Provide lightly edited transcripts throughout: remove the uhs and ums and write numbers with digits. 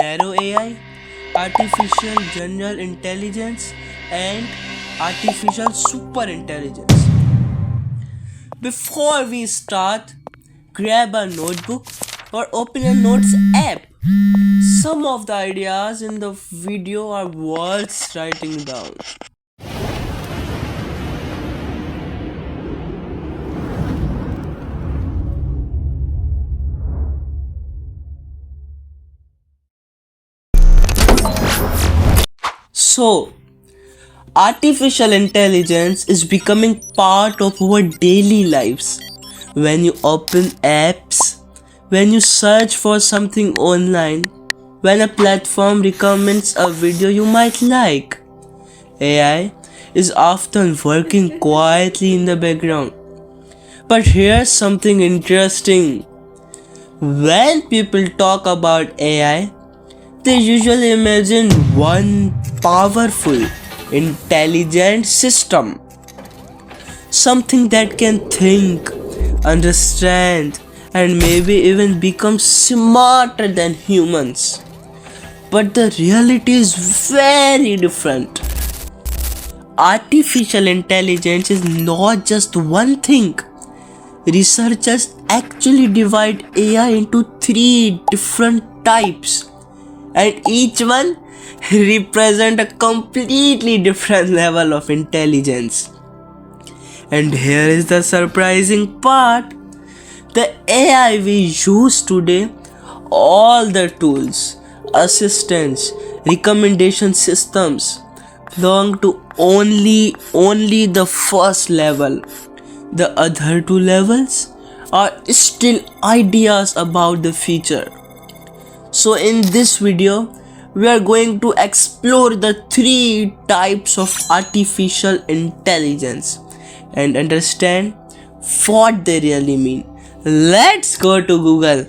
Narrow AI, artificial general intelligence, and artificial super intelligence. Before we start, grab a notebook or open a notes app. Some of the ideas in the video are worth writing down. So, artificial intelligence is becoming part of our daily lives. When you open apps, when you search for something online, when a platform recommends a video you might like, AI is often working quietly in the background. But here's something interesting. When people talk about AI, they usually imagine one powerful, intelligent system. Something that can think, understand, and maybe even become smarter than humans. But the reality is very different. Artificial intelligence is not just one thing. Researchers actually divide AI into three different types, and each one represent a completely different level of intelligence. And here is the surprising part. The AI we use today, all the tools, assistants, recommendation systems belong to only the first level. The other two levels are still ideas about the future. So in this video, we are going to explore the three types of artificial intelligence and understand what they really mean. Let's go to Google.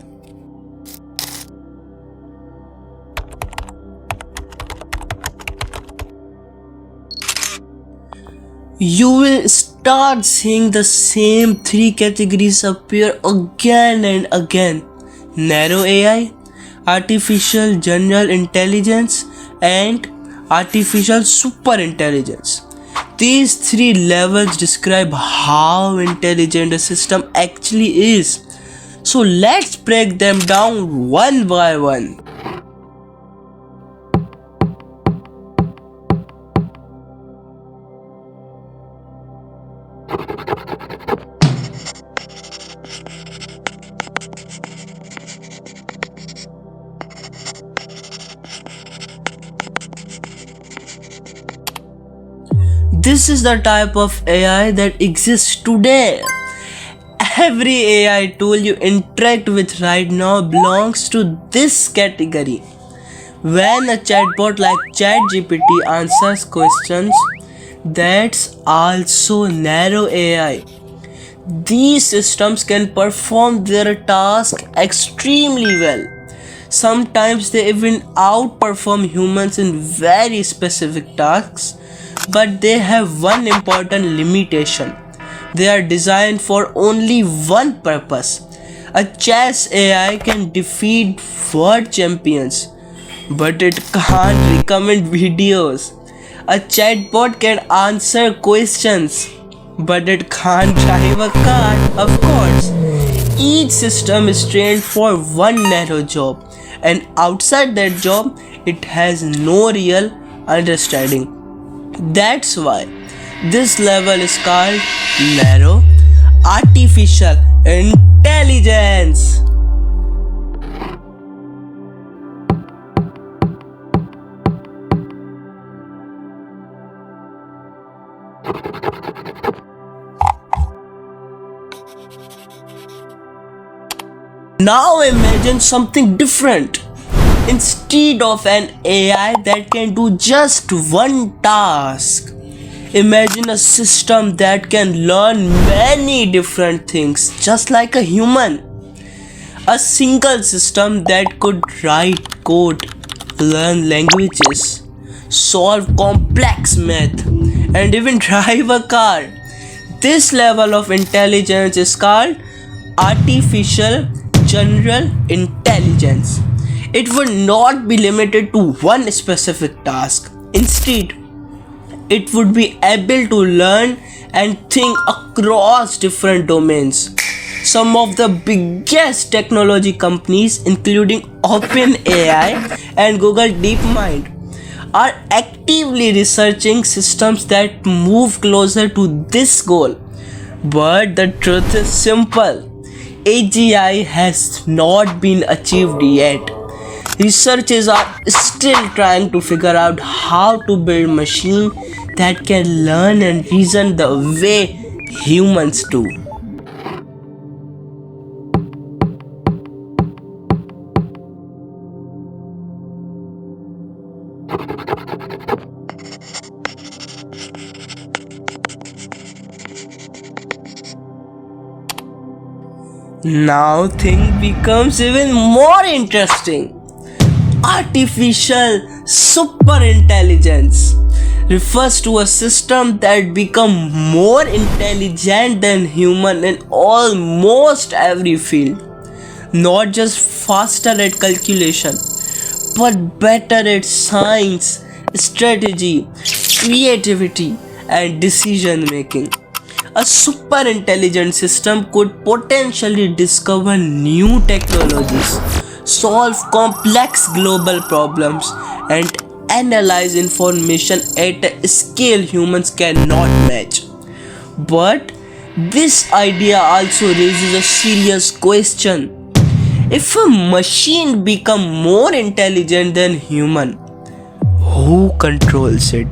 You will start seeing the same three categories appear again and again. Narrow AI, artificial general intelligence, and artificial super intelligence. These three levels describe how intelligent a system actually is. So let's break them down one by one. This is the type of AI that exists today. Every AI tool you interact with right now belongs to this category. When a chatbot like ChatGPT answers questions, that's also narrow AI. These systems can perform their task extremely well. Sometimes they even outperform humans in very specific tasks, but they have one important limitation. They are designed for only one purpose. A chess AI can defeat world champions, but it can't recommend videos. A chatbot can answer questions, but it can't drive a car, of course. Each system is trained for one narrow job, and outside that job, it has no real understanding. That's why this level is called narrow artificial intelligence. Now imagine something different. Instead of an AI that can do just one task, imagine a system that can learn many different things just like a human. A single system that could write code, learn languages, solve complex math, and even drive a car. This level of intelligence is called artificial general intelligence. It would not be limited to one specific task. Instead, it would be able to learn and think across different domains. Some of the biggest technology companies, including OpenAI and Google DeepMind, are actively researching systems that move closer to this goal. But the truth is simple: AGI has not been achieved yet. Researchers are still trying to figure out how to build machines that can learn and reason the way humans do. Now things becomes even more interesting. Artificial superintelligence refers to a system that become more intelligent than human in almost every field. Not just faster at calculation, but better at science, strategy, creativity, and decision making. A super intelligent system could potentially discover new technologies, solve complex global problems, and analyze information at a scale humans cannot match. But this idea also raises a serious question. If a machine become more intelligent than human, who controls it?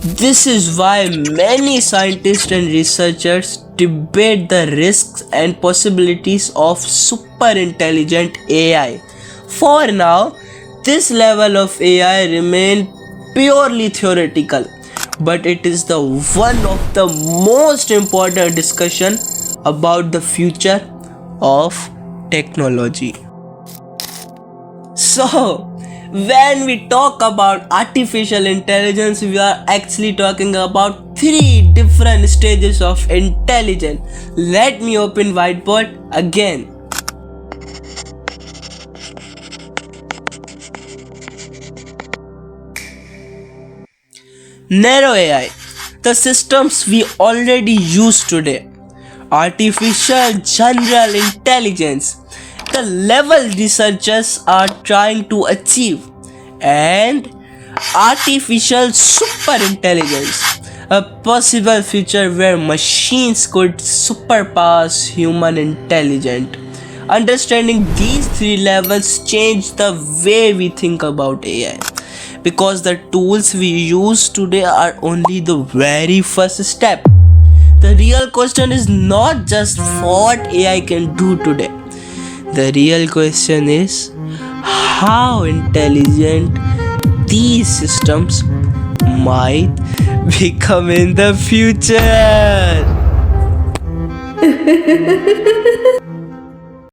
This is why many scientists and researchers debate the risks and possibilities of super intelligent AI. For now, this level of AI remains purely theoretical, but it is the one of the most important discussion about the future of technology. So, when we talk about artificial intelligence, we are actually talking about three different stages of intelligence. Let me open whiteboard again. Narrow AI, the systems we already use today. Artificial general intelligence, the level researchers are trying to achieve. And artificial superintelligence, a possible future where machines could surpass human intelligence. Understanding these three levels change the way we think about AI, because the tools we use today are only the very first step. The real question is not just what AI can do today. The real question is how intelligent these systems might become in the future.